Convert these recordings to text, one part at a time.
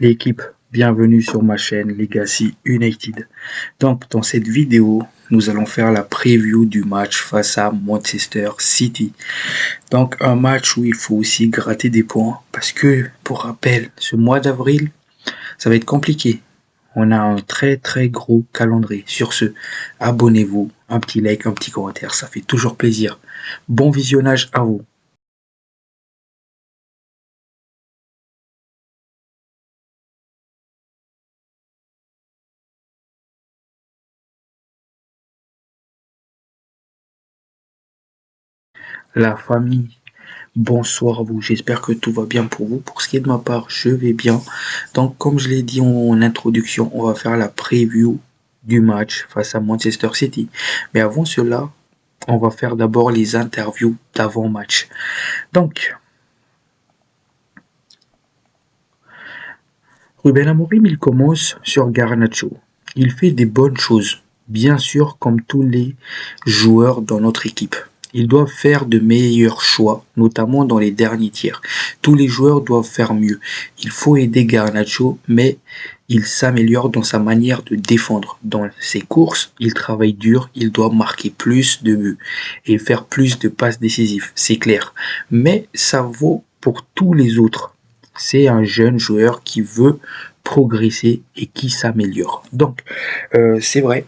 L'équipe, bienvenue sur ma chaîne Legacy United. Donc dans cette vidéo, nous allons faire la preview du match face à Manchester City. Donc un match où il faut aussi gratter des points parce que, pour rappel, ce mois d'avril, ça va être compliqué. On a un très gros calendrier. Sur ce, abonnez-vous, un petit like, un petit commentaire, ça fait toujours plaisir. Bon visionnage à vous. La famille, bonsoir à vous, j'espère que tout va bien pour vous. Pour ce qui est de ma part, je vais bien. Donc, comme je l'ai dit en introduction, on va faire la preview du match face à Manchester City. Mais avant cela, on va faire d'abord les interviews d'avant-match. Donc, Ruben Amorim, il commence sur Garnacho. Il fait des bonnes choses, bien sûr, comme tous les joueurs dans notre équipe. Ils doivent faire de meilleurs choix, notamment dans les derniers tiers. Tous les joueurs doivent faire mieux. Il faut aider Garnacho, mais il s'améliore dans sa manière de défendre. Dans ses courses, il travaille dur, il doit marquer plus de buts et faire plus de passes décisives, c'est clair. Mais ça vaut pour tous les autres. C'est un jeune joueur qui veut progresser et qui s'améliore. Donc, c'est vrai,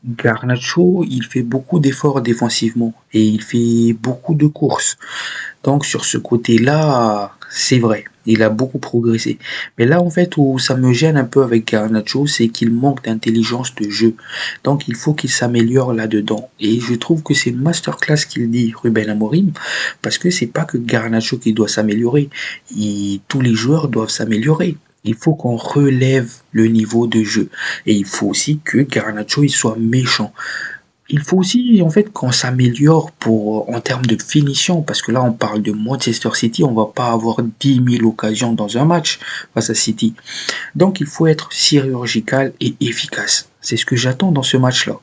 Garnacho, il fait beaucoup d'efforts défensivement et il fait beaucoup de courses. Donc sur ce côté-là, c'est vrai, il a beaucoup progressé. Mais là, en fait, où ça me gêne un peu avec Garnacho, c'est qu'il manque d'intelligence de jeu. Donc il faut qu'il s'améliore là-dedans. Et je trouve que c'est une masterclass qu'il dit, Ruben Amorim, parce que c'est pas que Garnacho qui doit s'améliorer. Tous les joueurs doivent s'améliorer. Il faut qu'on relève le niveau de jeu. Et il faut aussi que Garnacho il soit méchant. Il faut aussi en fait qu'on s'améliore pour en termes de finition parce que là on parle de Manchester City, on va pas avoir 10 000 occasions dans un match face à City. Donc il faut être chirurgical et efficace. C'est ce que j'attends dans ce match-là.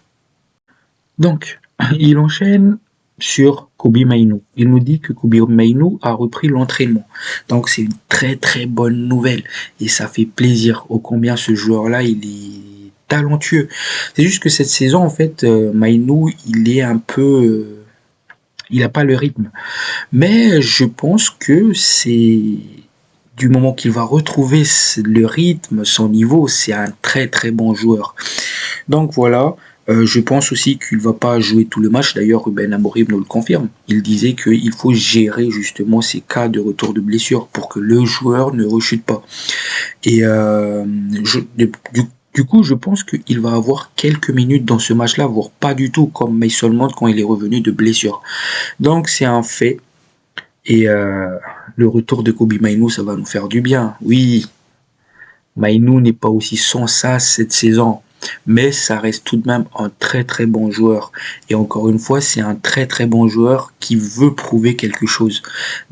Donc il enchaîne sur Kobe Mainoo. Il nous dit que Kobe Mainoo a repris l'entraînement. Donc c'est une très bonne nouvelle et ça fait plaisir ô combien ce joueur-là il est talentueux. C'est juste que cette saison en fait Mainoo il est un peu il n'a pas le rythme. Mais je pense que c'est du moment qu'il va retrouver le rythme, son niveau, c'est un très bon joueur. Donc voilà, je pense aussi qu'il va pas jouer tout le match. D'ailleurs, Ruben Amorim nous le confirme. Il disait qu'il faut gérer justement ces cas de retour de blessure pour que le joueur ne rechute pas. Et du coup, je pense qu'il va avoir quelques minutes dans ce match-là, voire pas du tout, comme Mason Mount quand il est revenu de blessure. Donc c'est un fait. Et le retour de Kobe Mainoo, ça va nous faire du bien. Oui, Mainoo n'est pas aussi sans ça cette saison, mais ça reste tout de même un très bon joueur. Et encore une fois, c'est un très bon joueur qui veut prouver quelque chose.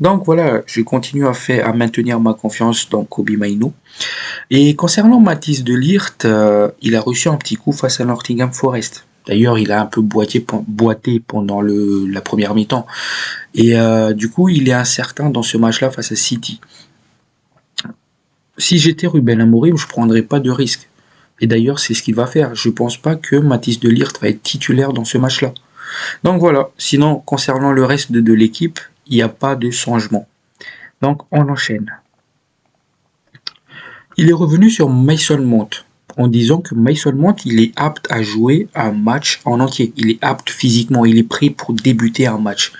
Donc voilà, je continue à maintenir ma confiance dans Kobe Mainoo. Et concernant Mathys de Ligt, il a reçu un petit coup face à Nottingham Forest. D'ailleurs, il a un peu boité pendant la première mi-temps. Et du coup, il est incertain dans ce match-là face à City. Si j'étais Ruben Amorim, je prendrais pas de risque. Et d'ailleurs, c'est ce qu'il va faire. Je pense pas que Mathys de Ligt va être titulaire dans ce match-là. Donc voilà. Sinon, concernant le reste de l'équipe, il n'y a pas de changement. Donc on enchaîne. Il est revenu sur Mason Mount en disant que Mason Mount il est apte à jouer un match en entier. Il est apte physiquement, il est prêt pour débuter un match.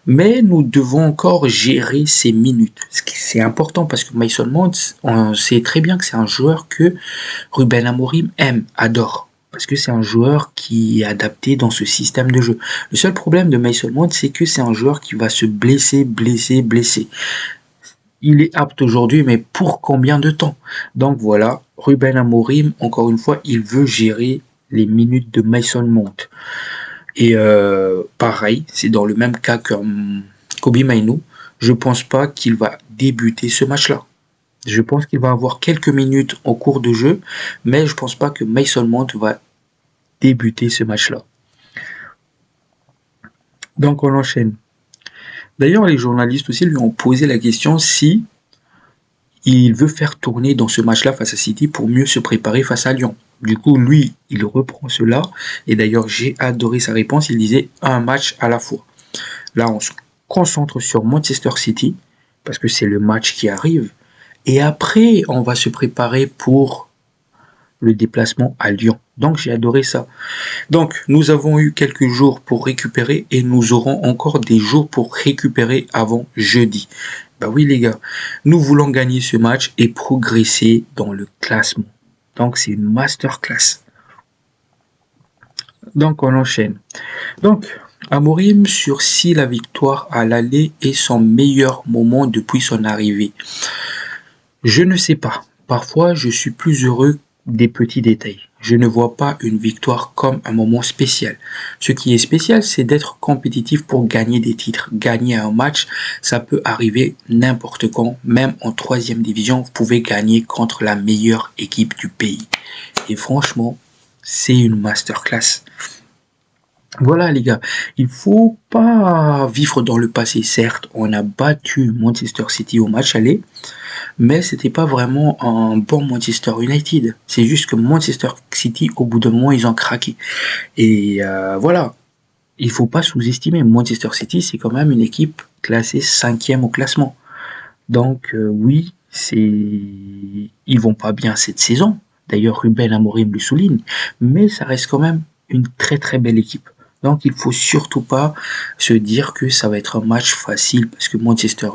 Mais nous devons encore gérer ces minutes. C'est important parce que Mason Mount, on sait très bien que c'est un joueur que Ruben Amorim aime, adore. Parce que c'est un joueur qui est adapté dans ce système de jeu. Le seul problème de Mason Mount, c'est que c'est un joueur qui va se blesser. Il est apte aujourd'hui, mais pour combien de temps? Donc voilà, Ruben Amorim, encore une fois, il veut gérer les minutes de Mason Mount. Et pareil, c'est dans le même cas que Kobe Mainoo. Je pense pas qu'il va débuter ce match-là. Je pense qu'il va avoir quelques minutes en cours de jeu, mais je pense pas que Mason Mount va débuter ce match-là. Donc on enchaîne. D'ailleurs, les journalistes aussi lui ont posé la question si il veut faire tourner dans ce match-là face à City pour mieux se préparer face à Lyon. Du coup, lui, il reprend cela. Et d'ailleurs, j'ai adoré sa réponse. Il disait un match à la fois. Là, on se concentre sur Manchester City parce que c'est le match qui arrive. Et après, on va se préparer pour le déplacement à Lyon. Donc, j'ai adoré ça. Donc, nous avons eu quelques jours pour récupérer et nous aurons encore des jours pour récupérer avant jeudi. Bah oui, les gars, nous voulons gagner ce match et progresser dans le classement. Donc, c'est une masterclass. Donc, on enchaîne. Donc, Amorim sur si la victoire à l'aller est son meilleur moment depuis son arrivée. Je ne sais pas. Parfois, je suis plus heureux des petits détails. Je ne vois pas une victoire comme un moment spécial. Ce qui est spécial, c'est d'être compétitif pour gagner des titres. Gagner un match, ça peut arriver n'importe quand. Même en 3e division, vous pouvez gagner contre la meilleure équipe du pays. Et franchement, c'est une masterclass. Voilà les gars, il faut pas vivre dans le passé. Certes, on a battu Manchester City au match aller, mais c'était pas vraiment un bon Manchester United. C'est juste que Manchester City, au bout d'un moment, ils ont craqué. Et voilà, il faut pas sous-estimer. Manchester City, c'est quand même une équipe classée 5e au classement. Donc oui, ils vont pas bien cette saison. D'ailleurs, Ruben Amorim le souligne, mais ça reste quand même une très très belle équipe. Donc il faut surtout pas se dire que ça va être un match facile parce que Manchester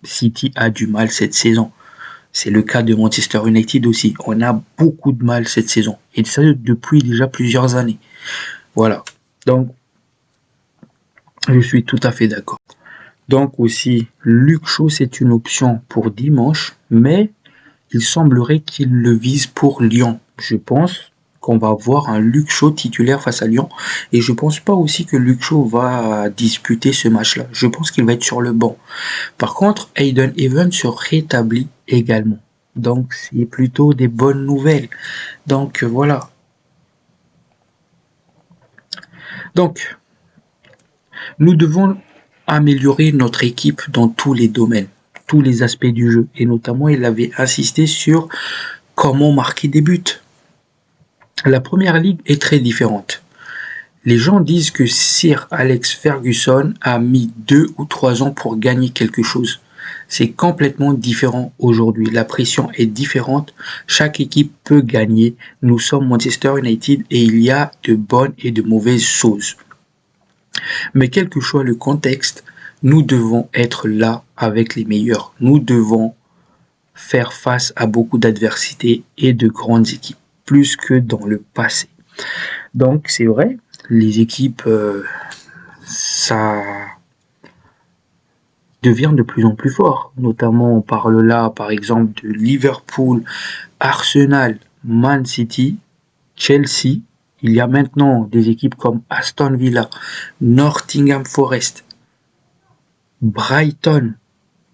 City a du mal cette saison. C'est le cas de Manchester United aussi. On a beaucoup de mal cette saison. Et ça depuis déjà plusieurs années. Voilà. Donc, je suis tout à fait d'accord. Donc aussi, Luke Shaw, c'est une option pour dimanche, mais il semblerait qu'il le vise pour Lyon. Je pense qu'on va voir un Luke Shaw titulaire face à Lyon. Et je pense pas aussi que Luke Shaw va disputer ce match-là. Je pense qu'il va être sur le banc. Par contre, Hayden Evans se rétablit également. Donc, c'est plutôt des bonnes nouvelles. Donc, voilà. Donc, nous devons améliorer notre équipe dans tous les domaines, tous les aspects du jeu. Et notamment, il avait insisté sur comment marquer des buts. La première ligue est très différente. Les gens disent que Sir Alex Ferguson a mis 2 ou 3 ans pour gagner quelque chose. C'est complètement différent aujourd'hui. La pression est différente. Chaque équipe peut gagner. Nous sommes Manchester United et il y a de bonnes et de mauvaises choses. Mais quel que soit le contexte, nous devons être là avec les meilleurs. Nous devons faire face à beaucoup d'adversités et de grandes équipes, plus que dans le passé. Donc c'est vrai, les équipes, ça devient de plus en plus fort. Notamment, on parle là, par exemple, de Liverpool, Arsenal, Man City, Chelsea. Il y a maintenant des équipes comme Aston Villa, Nottingham Forest, Brighton,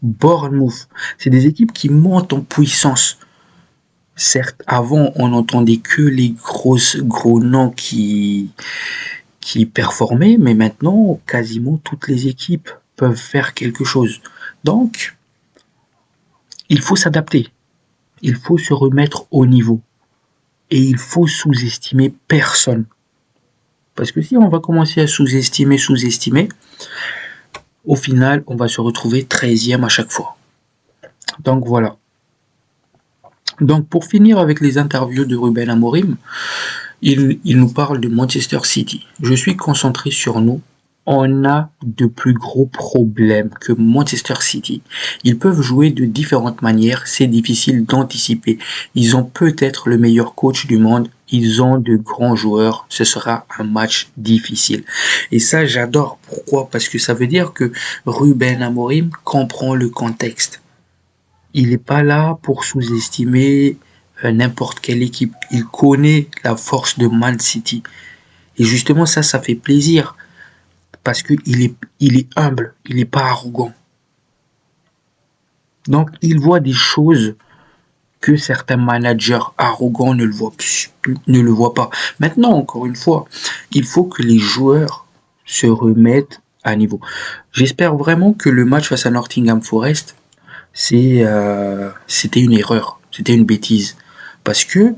Bournemouth. C'est des équipes qui montent en puissance. Certes, avant, on n'entendait que les gros noms qui performaient, mais maintenant, quasiment toutes les équipes peuvent faire quelque chose. Donc, il faut s'adapter. Il faut se remettre au niveau. Et il faut sous-estimer personne. Parce que si on va commencer à sous-estimer, au final, on va se retrouver 13e à chaque fois. Donc voilà. Donc pour finir avec les interviews de Ruben Amorim, il nous parle de Manchester City. Je suis concentré sur nous. On a de plus gros problèmes que Manchester City. Ils peuvent jouer de différentes manières, c'est difficile d'anticiper. Ils ont peut-être le meilleur coach du monde, ils ont de grands joueurs, ce sera un match difficile. Et ça, j'adore. Pourquoi? Parce que ça veut dire que Ruben Amorim comprend le contexte. Il n'est pas là pour sous-estimer n'importe quelle équipe. Il connaît la force de Man City. Et justement, ça fait plaisir. Parce qu'il est humble, il n'est pas arrogant. Donc, il voit des choses que certains managers arrogants ne le voient pas. Maintenant, encore une fois, il faut que les joueurs se remettent à niveau. J'espère vraiment que le match face à Nottingham Forest, c'était une erreur, c'était une bêtise. Parce que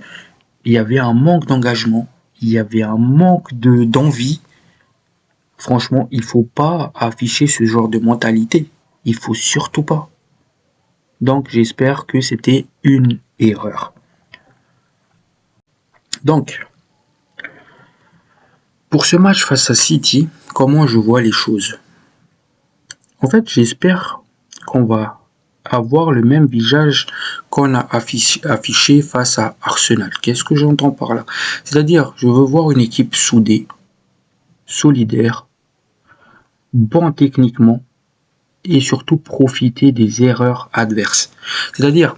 il y avait un manque d'engagement, il y avait un manque d'envie. Franchement, il faut pas afficher ce genre de mentalité. Il faut surtout pas. Donc, j'espère que c'était une erreur. Donc, pour ce match face à City, comment je vois les choses? En fait, j'espère qu'on va avoir le même visage qu'on a affiché face à Arsenal. Qu'est-ce que j'entends par là? C'est-à-dire, je veux voir une équipe soudée, solidaire, bon techniquement et surtout profiter des erreurs adverses. C'est-à-dire,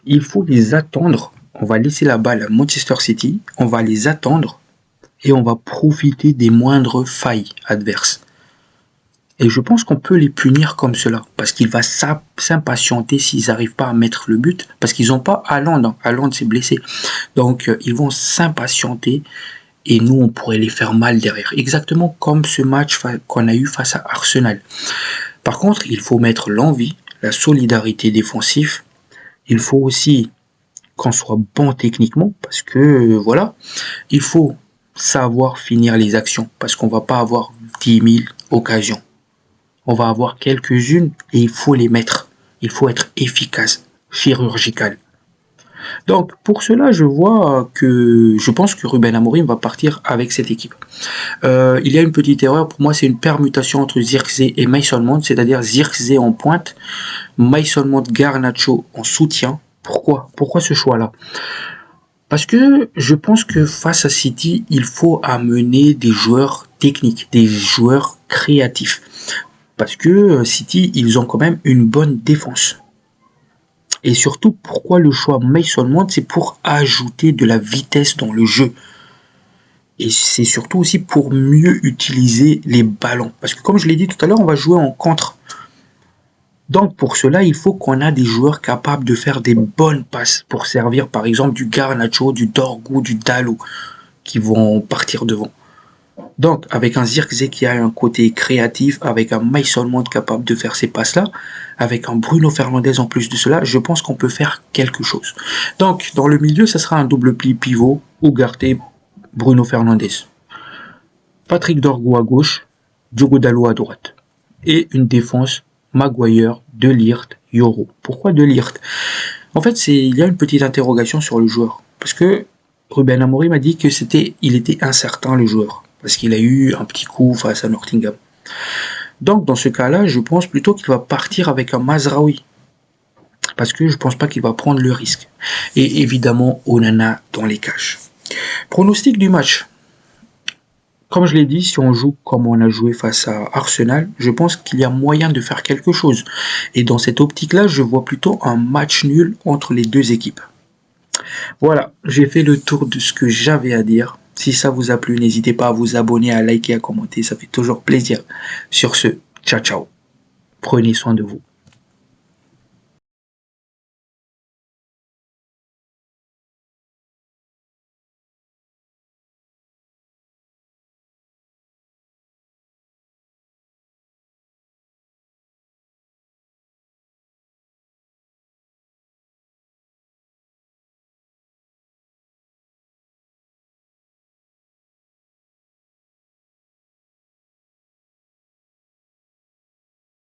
il faut les attendre. On va laisser la balle à Manchester City, on va les attendre et on va profiter des moindres failles adverses. Et je pense qu'on peut les punir comme cela, parce qu'il va s'impatienter s'ils n'arrivent pas à mettre le but, parce qu'ils n'ont pas Haaland, Haaland s'est blessé. Donc ils vont s'impatienter et nous on pourrait les faire mal derrière. Exactement comme ce match qu'on a eu face à Arsenal. Par contre, il faut mettre l'envie, la solidarité défensive. Il faut aussi qu'on soit bon techniquement, parce que voilà, il faut savoir finir les actions, parce qu'on va pas avoir 10 000 occasions. On va avoir quelques-unes et il faut les mettre. Il faut être efficace, chirurgical. Donc pour cela, je pense que Ruben Amorim va partir avec cette équipe. Il y a une petite erreur, pour moi c'est une permutation entre Zirkzee et Mason Mount, c'est-à-dire Zirkzee en pointe, Mason Mount Garnacho en soutien. Pourquoi ce choix-là? Parce que je pense que face à City, il faut amener des joueurs techniques, des joueurs créatifs. Parce que City, ils ont quand même une bonne défense. Et surtout, pourquoi le choix Mason Mount? C'est pour ajouter de la vitesse dans le jeu. Et c'est surtout aussi pour mieux utiliser les ballons. Parce que comme je l'ai dit tout à l'heure, on va jouer en contre. Donc pour cela, il faut qu'on a des joueurs capables de faire des bonnes passes pour servir par exemple du Garnacho, du Dorgu, du Dalot qui vont partir devant. Donc avec un Zirkzee qui a un côté créatif, avec un Mason Mount capable de faire ces passes-là, avec un Bruno Fernandes en plus de cela, je pense qu'on peut faire quelque chose. Donc dans le milieu, ça sera un double pli pivot, Ugarte, Bruno Fernandes. Patrick Dorgu à gauche, Diogo Dalot à droite. Et une défense Maguire, De Ligt, Yoro. Pourquoi De Ligt? En fait, il y a une petite interrogation sur le joueur. Parce que Ruben Amorim m'a dit que il était incertain le joueur. Parce qu'il a eu un petit coup face à Nottingham. Donc dans ce cas-là, je pense plutôt qu'il va partir avec un Mazraoui. Parce que je pense pas qu'il va prendre le risque. Et évidemment, Onana dans les cages. Pronostic du match. Comme je l'ai dit, si on joue comme on a joué face à Arsenal, je pense qu'il y a moyen de faire quelque chose. Et dans cette optique-là, je vois plutôt un match nul entre les deux équipes. Voilà, j'ai fait le tour de ce que j'avais à dire. Si ça vous a plu, n'hésitez pas à vous abonner, à liker, à commenter, ça fait toujours plaisir. Sur ce, ciao ciao. Prenez soin de vous.